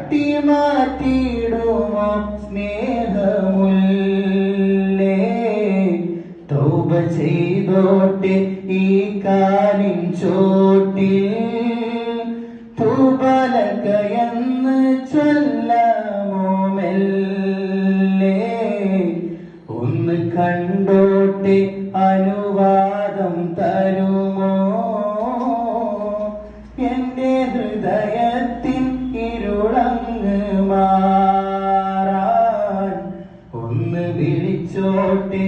തട്ടിമാറ്റിടുമോ സ്നേഹമുല്ലേ? തൗബ ചെയ്തോട്ടെ ഈ കാലിൻ ചോട്ടിൽ, തൂബലക്കയെന്ന് ചൊല്ലാമോ മെല്ലെ? ഒന്ന് കണ്ടോട്ടെ അനുവാദം തരുമോ? എന്റെ ഹൃദയത്തിൻ ഇരുളങ്ങ് മാറാൻ ഒന്ന് വിളിച്ചോട്ടെ.